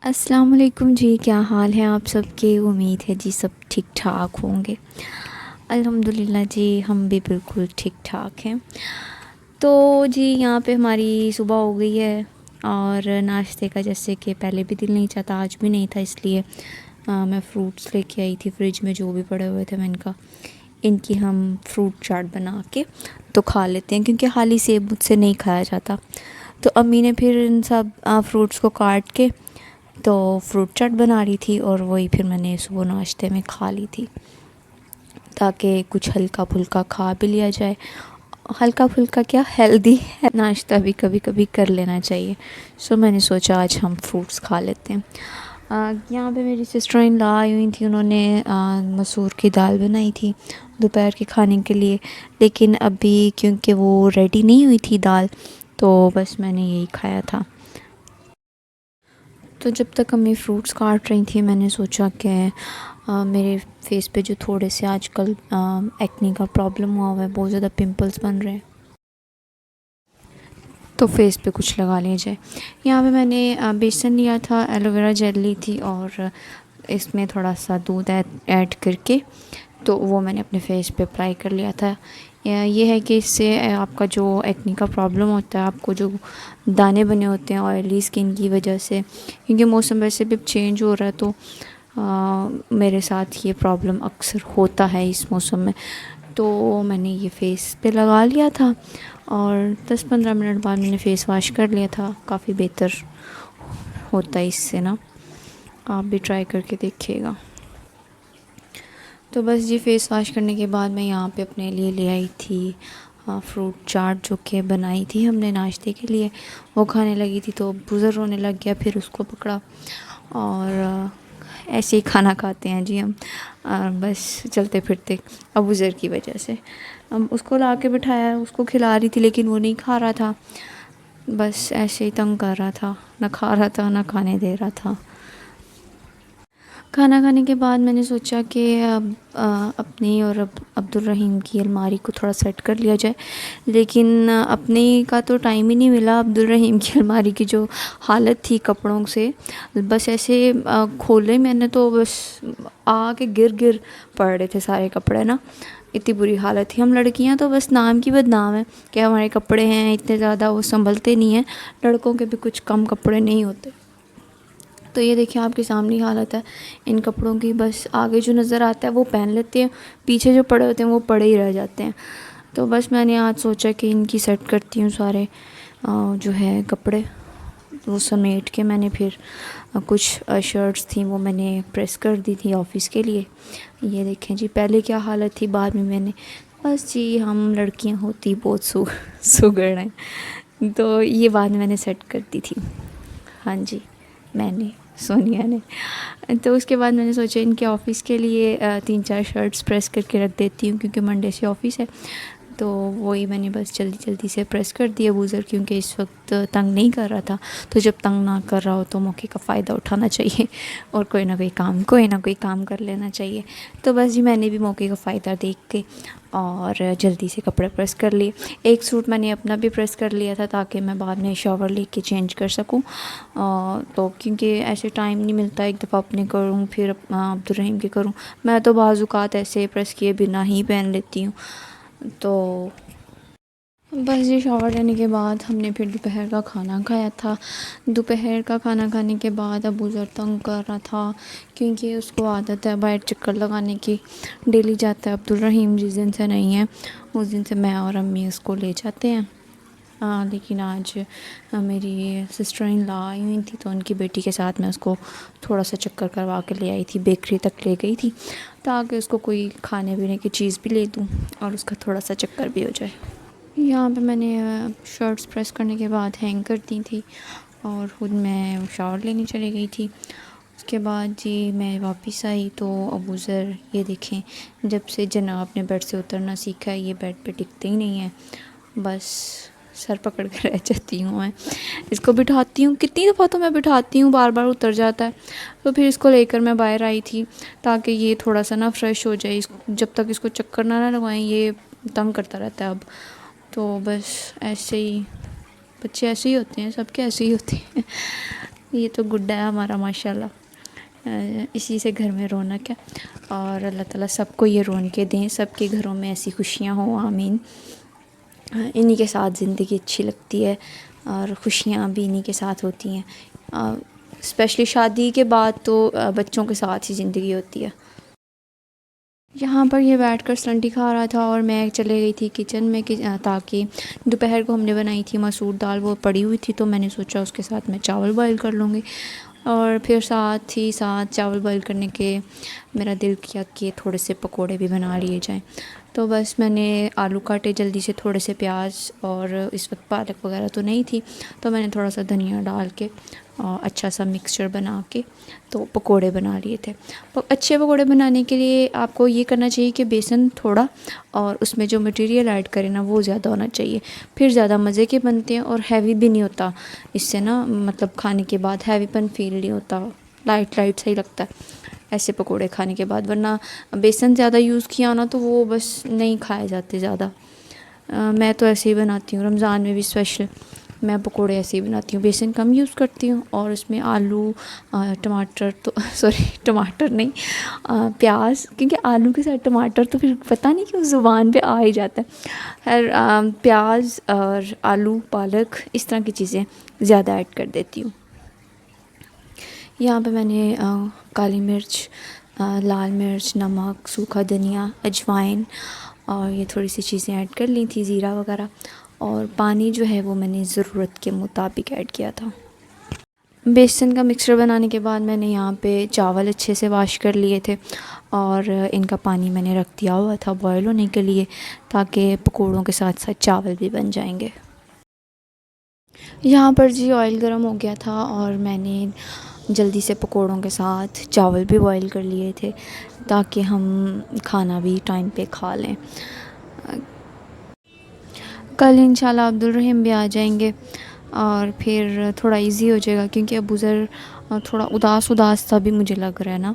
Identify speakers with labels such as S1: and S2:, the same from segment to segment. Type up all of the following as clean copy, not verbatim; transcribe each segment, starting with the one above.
S1: السلام علیکم جی، کیا حال ہے آپ سب کے؟ امید ہے جی سب ٹھیک ٹھاک ہوں گے۔ الحمدللہ جی ہم بھی بالکل ٹھیک ٹھاک ہیں۔ تو جی یہاں پہ ہماری صبح ہو گئی ہے اور ناشتے کا جیسے کہ پہلے بھی دل نہیں چاہتا، آج بھی نہیں تھا، اس لیے میں فروٹس لے کے آئی تھی فریج میں جو بھی پڑے ہوئے تھے، میں ان کی ہم فروٹ چاٹ بنا کے تو کھا لیتے ہیں، کیونکہ خالی سیب مجھ سے نہیں کھایا جاتا۔ تو امی نے پھر ان سب فروٹس کو کاٹ کے تو فروٹ چاٹ بنا رہی تھی، اور وہی پھر میں نے صبح ناشتے میں کھا لی تھی، تاکہ کچھ ہلکا پھلکا کھا بھی لیا جائے۔ ہلکا پھلکا کیا، ہیلدی ہے ناشتہ بھی کبھی کبھی کر لینا چاہیے۔ میں نے سوچا آج ہم فروٹس کھا لیتے ہیں۔ یہاں پہ میری سسٹر ان لا آئی ہوئی تھی، انہوں نے مسور کی دال بنائی تھی دوپہر کے کھانے کے لیے، لیکن ابھی کیونکہ وہ ریڈی نہیں ہوئی تھی دال، تو بس میں نے یہی کھایا تھا۔ تو جب تک امی فروٹس کاٹ رہی تھیں، میں نے سوچا کہ میرے فیس پہ جو تھوڑے سے آج کل ایکنی کا پرابلم ہوا ہے، بہت زیادہ پمپلز بن رہے ہیں، تو فیس پہ کچھ لگا لیا جائے۔ یہاں پہ میں نے بیسن لیا تھا، ایلو ویرا جیل لی تھی، اور اس میں تھوڑا سا دودھ ایڈ کر کے تو وہ میں نے اپنے فیس پہ اپلائی کر لیا تھا۔ یہ ہے کہ اس سے آپ کا جو ایکنی کا پرابلم ہوتا ہے، آپ کو جو دانے بنے ہوتے ہیں آئلی اسکن کی وجہ سے، کیونکہ موسم ویسے بھی چینج ہو رہا ہے، تو میرے ساتھ یہ پرابلم اکثر ہوتا ہے اس موسم میں، تو میں نے یہ فیس پہ لگا لیا تھا، اور 10-15 منٹ بعد میں نے فیس واش کر لیا تھا۔ کافی بہتر ہوتا ہے اس سے نا، آپ بھی ٹرائی کر کے دیکھیے گا۔ تو بس جی فیس واش کرنے کے بعد میں یہاں پہ اپنے لیے لے آئی تھی فروٹ چاٹ، جو کہ بنائی تھی ہم نے ناشتے کے لیے، وہ کھانے لگی تھی تو بزر رونے لگ گیا، پھر اس کو پکڑا، اور ایسے ہی کھانا کھاتے ہیں جی ہم، بس چلتے پھرتے ابوذر کی وجہ سے۔ اس کو لا کے بٹھایا، اس کو کھلا رہی تھی، لیکن وہ نہیں کھا رہا تھا، بس ایسے ہی تنگ کر رہا تھا، نہ کھا رہا تھا نہ کھانے دے رہا تھا۔ کھانا کھانے کے بعد میں نے سوچا کہ اپنی اور عبد الرحیم کی الماری کو تھوڑا سیٹ کر لیا جائے، لیکن اپنے کا تو ٹائم ہی نہیں ملا۔ عبد الرحیم کی الماری کی جو حالت تھی کپڑوں سے، بس ایسے کھولے میں نے تو بس آ کے گر پڑ رہے تھے سارے کپڑے نا، اتنی بری حالت تھی۔ ہم لڑکیاں تو بس نام کی بدنام ہے کہ ہمارے کپڑے ہیں اتنے زیادہ، وہ سنبھلتے نہیں ہیں، لڑکوں کے بھی کچھ کم کپڑے نہیں ہوتے۔ تو یہ دیکھیں آپ کے سامنے حالت ہے ان کپڑوں کی، بس آگے جو نظر آتا ہے وہ پہن لیتے ہیں، پیچھے جو پڑے ہوتے ہیں وہ پڑے ہی رہ جاتے ہیں۔ تو بس میں نے آج سوچا کہ ان کی سیٹ کرتی ہوں سارے جو ہے کپڑے، وہ سمیٹ کے میں نے پھر کچھ شرٹس تھیں وہ میں نے پریس کر دی تھی آفس کے لیے۔ یہ دیکھیں جی پہلے کیا حالت تھی، بعد میں نے بس جی ہم لڑکیاں ہوتی بہت سگڑ ہیں، تو یہ بعد میں نے سیٹ کر دی تھی، ہاں جی میں نے، سونیا نے۔ تو اس کے بعد میں نے سوچا ان کے آفس کے لیے 3-4 شرٹس پریس کر کے رکھ دیتی ہوں، کیونکہ منڈے سے آفس ہے، تو وہی میں نے بس جلدی سے پریس کر دیا ابوذر، کیونکہ اس وقت تنگ نہیں کر رہا تھا، تو جب تنگ نہ کر رہا ہو تو موقع کا فائدہ اٹھانا چاہیے، اور کوئی نہ کوئی کام کر لینا چاہیے۔ تو بس جی میں نے بھی موقع کا فائدہ دیکھ کے اور جلدی سے کپڑے پریس کر لیے۔ ایک سوٹ میں نے اپنا بھی پریس کر لیا تھا، تاکہ میں بعد میں شاور لے کے چینج کر سکوں، تو کیونکہ ایسے ٹائم نہیں ملتا، ایک دفعہ اپنے کروں پھر عبد الرحیم کے کروں، میں تو بعض اوقات ایسے پریس کیے بنا ہی پہن لیتی ہوں۔ تو بس یہ شاور لینے کے بعد ہم نے پھر دوپہر کا کھانا کھایا تھا۔ دوپہر کا کھانا کھانے کے بعد ابوذر تنگ کر رہا تھا، کیونکہ اس کو عادت ہے باہر چکر لگانے کی، ڈیلی جاتا ہے۔ عبد الرحیم جس دن سے نہیں ہے اس دن سے میں اور امی اس کو لے جاتے ہیں، لیکن آج میری سسٹر ان لا آئی ہوئی تھی، تو ان کی بیٹی کے ساتھ میں اس کو تھوڑا سا چکر کروا کے لے آئی تھی، بیکری تک لے گئی تھی، تاکہ اس کو کوئی کھانے پینے کی چیز بھی لے دوں اور اس کا تھوڑا سا چکر بھی ہو جائے۔ یہاں پہ میں نے شرٹس پریس کرنے کے بعد ہینگ کر دی تھی، اور خود میں شاور لینے چلی گئی تھی۔ اس کے بعد جی میں واپس آئی تو ابوذر یہ دیکھیں جب سے جناب نے بیڈ سے اترنا سیکھا ہے، یہ بیڈ پہ ٹکتے ہی نہیں ہیں، بس سر پکڑ کے رہ جاتی ہوں میں۔ اس کو بٹھاتی ہوں، کتنی دفعہ تو میں بٹھاتی ہوں، بار اتر جاتا ہے، تو پھر اس کو لے کر میں باہر آئی تھی، تاکہ یہ تھوڑا سا نا فریش ہو جائے، جب تک اس کو چکر نہ لگوائیں یہ تنگ کرتا رہتا ہے اب۔ تو بس ایسے ہی بچے ایسے ہی ہوتے ہیں، سب کے ایسے ہی ہوتے ہیں۔ یہ تو گڈا ہے ہمارا ماشاءاللہ، اسی سے گھر میں رونق ہے، اور اللہ تعالیٰ سب کو یہ رونقیں دیں، سب کے گھروں میں ایسی خوشیاں ہوں، آمین۔ انہی کے ساتھ زندگی اچھی لگتی ہے، اور خوشیاں بھی انہی کے ساتھ ہوتی ہیں، اسپیشلی شادی کے بعد تو بچوں کے ساتھ ہی زندگی ہوتی ہے۔ یہاں پر یہ بیٹھ کر سنٹی کھا رہا تھا، اور میں چلے گئی تھی کچن میں تاکہ دوپہر کو ہم نے بنائی تھی مسور دال، وہ پڑی ہوئی تھی، تو میں نے سوچا اس کے ساتھ میں چاول بوائل کر لوں گی، اور پھر ساتھ ہی ساتھ چاول بوائل کرنے کے میرا دل کیا کہ تھوڑے سے پکوڑے بھی بنا لیے جائیں، تو بس میں نے آلو کاٹے جلدی سے، تھوڑے سے پیاز، اور اس وقت پالک وغیرہ تو نہیں تھی، تو میں نے تھوڑا سا دھنیا ڈال کے اچھا سا مکسچر بنا کے تو پکوڑے بنا لیے تھے۔ اچھے پکوڑے بنانے کے لیے آپ کو یہ کرنا چاہیے کہ بیسن تھوڑا، اور اس میں جو مٹیریل ایڈ کرے نا وہ زیادہ ہونا چاہیے، پھر زیادہ مزے کے بنتے ہیں، اور ہیوی بھی نہیں ہوتا اس سے نا، مطلب کھانے کے بعد ہیوی پن فیل نہیں ہوتا، لائٹ لائٹ صحیح لگتا ہے ایسے پکوڑے کھانے کے بعد، ورنہ بیسن زیادہ یوز کیا نا تو وہ بس نہیں کھائے جاتے زیادہ۔ میں تو ایسے ہی بناتی ہوں، رمضان میں بھی اسپیشل میں پکوڑے ایسے ہی بناتی ہوں، بیسن کم یوز کرتی ہوں، اور اس میں آلو، ٹماٹر تو سوری ٹماٹر نہیں، پیاز، کیونکہ آلو کے ساتھ ٹماٹر تو پھر پتہ نہیں کیوں زبان پہ آ ہی جاتا ہے، پیاز اور آلو، پالک، اس طرح کی چیزیں زیادہ ایڈ کر دیتی ہوں۔ یہاں پہ میں نے کالی مرچ، لال مرچ، نمک، سوکھا دھنیا، اجوائن، اور یہ تھوڑی سی چیزیں ایڈ کر لی تھی، زیرہ وغیرہ، اور پانی جو ہے وہ میں نے ضرورت کے مطابق ایڈ کیا تھا۔ بیسن کا مکسچر بنانے کے بعد میں نے یہاں پہ چاول اچھے سے واش کر لیے تھے، اور ان کا پانی میں نے رکھ دیا ہوا تھا بوائل ہونے کے لیے، تاکہ پکوڑوں کے ساتھ ساتھ چاول بھی بن جائیں گے۔ یہاں پر جی آئل گرم ہو گیا تھا، اور میں نے جلدی سے پکوڑوں کے ساتھ چاول بھی بوائل کر لیے تھے، تاکہ ہم کھانا بھی ٹائم پہ کھا لیں۔ کل انشاءاللہ عبدالرحیم بھی آ جائیں گے، اور پھر تھوڑا ایزی ہو جائے گا، کیونکہ ابو ذر تھوڑا اداس سا بھی مجھے لگ رہا ہے نا۔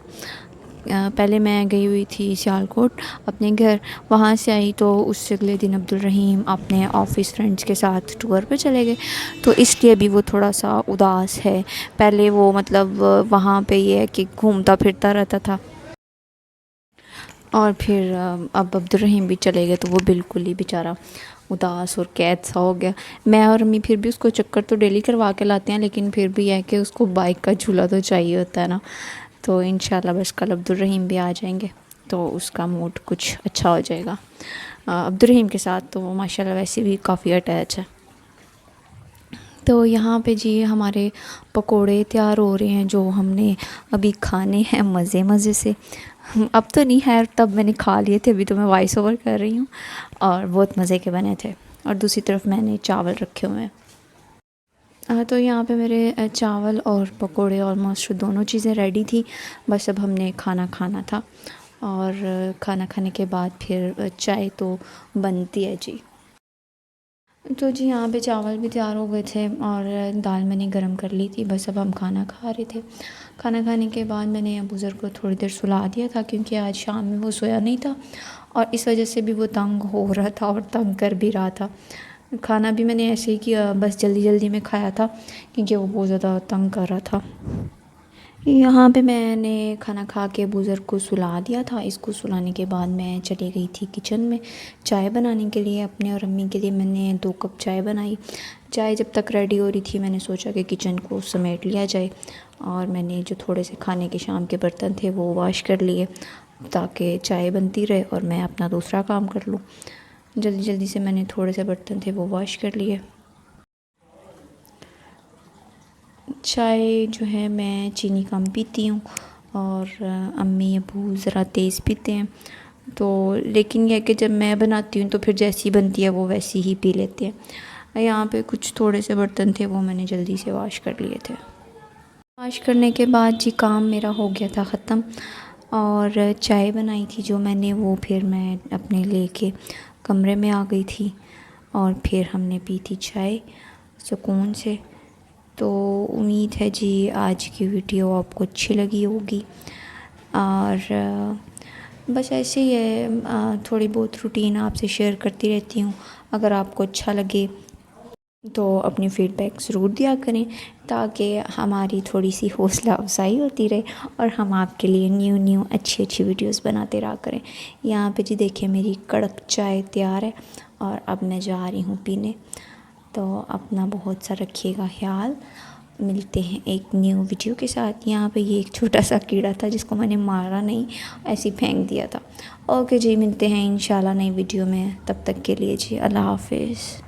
S1: پہلے میں گئی ہوئی تھی سیالکوٹ اپنے گھر، وہاں سے آئی تو اس سے اگلے دن عبدالرحیم اپنے آفس فرینڈس کے ساتھ ٹور پہ چلے گئے، تو اس لیے بھی وہ تھوڑا سا اداس ہے۔ پہلے وہ مطلب وہاں پہ یہ ہے کہ گھومتا پھرتا رہتا تھا، اور پھر اب عبدالرحیم بھی چلے گئے تو وہ بالکل ہی بیچارہ اداس اور قید سا ہو گیا۔ میں اور امی پھر بھی اس کو چکر تو ڈیلی کروا کے لاتے ہیں، لیکن پھر بھی ہے کہ اس کو بائک کا جھولا تو چاہیے ہوتا ہے نا، تو انشاءاللہ بس کل عبدالرحیم بھی آ جائیں گے تو اس کا موڈ کچھ اچھا ہو جائے گا۔ عبدالرحیم کے ساتھ تو ماشاءاللہ ویسے بھی کافی اٹیچ ہے۔ تو یہاں پہ جی ہمارے پکوڑے تیار ہو رہے ہیں، جو ہم نے ابھی کھانے ہیں مزے سے۔ اب تو نہیں، خیر تب میں نے کھا لیے تھے، ابھی تو میں وائس اوور کر رہی ہوں، اور بہت مزے کے بنے تھے۔ اور دوسری طرف میں نے چاول رکھے ہوئے ہیں۔ تو یہاں پہ میرے چاول اور پکوڑے آلموسٹ دونوں چیزیں ریڈی تھی، بس اب ہم نے کھانا کھانا تھا، اور کھانا کھانے کے بعد پھر چائے تو بنتی ہے جی۔ تو جی یہاں پہ چاول بھی تیار ہو گئے تھے، اور دال میں نے گرم کر لی تھی، بس اب ہم کھانا کھا رہے تھے۔ کھانا کھانے کے بعد میں نے ابو ذر کو تھوڑی دیر سلا دیا تھا، کیونکہ آج شام میں وہ سویا نہیں تھا، اور اس وجہ سے بھی وہ تنگ ہو رہا تھا اور تنگ کر بھی رہا تھا۔ کھانا بھی میں نے ایسے ہی کیا، بس جلدی میں کھایا تھا، کیونکہ وہ بہت زیادہ تنگ کر رہا تھا۔ یہاں پہ میں نے کھانا کھا کے ابو ذر کو سلا دیا تھا، اس کو سلانے کے بعد میں چلی گئی تھی کچن میں چائے بنانے کے لیے، اپنے اور امی کے لیے میں نے 2 کپ چائے بنائی۔ چائے جب تک ریڈی ہو رہی تھی میں نے سوچا کہ کچن کو سمیٹ لیا جائے، اور میں نے جو تھوڑے سے کھانے کے شام کے برتن تھے وہ واش کر لیے، تاکہ چائے بنتی رہے اور میں اپنا دوسرا کام کر لوں۔ جلدی سے میں نے تھوڑے سے برتن تھے وہ واش کر لیے۔ چائے جو ہے میں چینی کم پیتی ہوں، اور امی ابو ذرا تیز پیتے ہیں، تو لیکن یہ ہے کہ جب میں بناتی ہوں تو پھر جیسی بنتی ہے وہ ویسی ہی پی لیتے ہیں۔ یہاں پہ کچھ تھوڑے سے برتن تھے وہ میں نے جلدی سے واش کر لیے تھے۔ واش کرنے کے بعد جی کام میرا ہو گیا تھا ختم، اور چائے بنائی تھی جو میں نے، وہ پھر میں اپنے لے کے کمرے میں آ گئی تھی، اور پھر ہم نے پی تھی چائے سکون سے۔ تو امید ہے جی آج کی ویڈیو آپ کو اچھی لگی ہوگی، اور بس ایسے ہی ہے، تھوڑی بہت روٹین آپ سے شیئر کرتی رہتی ہوں، اگر آپ کو اچھا لگے تو اپنی فیڈ بیک ضرور دیا کریں تاکہ ہماری تھوڑی سی حوصلہ افزائی ہوتی رہے اور ہم آپ کے لیے نیو اچھی ویڈیوز بناتے رہا کریں۔ یہاں پہ جی دیکھیں میری کڑک چائے تیار ہے اور اب میں جا رہی ہوں پینے۔ تو اپنا بہت سا رکھیے گا خیال، ملتے ہیں ایک نیو ویڈیو کے ساتھ۔ یہاں پہ یہ ایک چھوٹا سا کیڑا تھا جس کو میں نے مارا نہیں، ایسے ہی پھینک دیا تھا۔ اوکے جی، ملتے ہیں انشاءاللہ نئی ویڈیو میں، تب تک کے لیے جی اللہ حافظ۔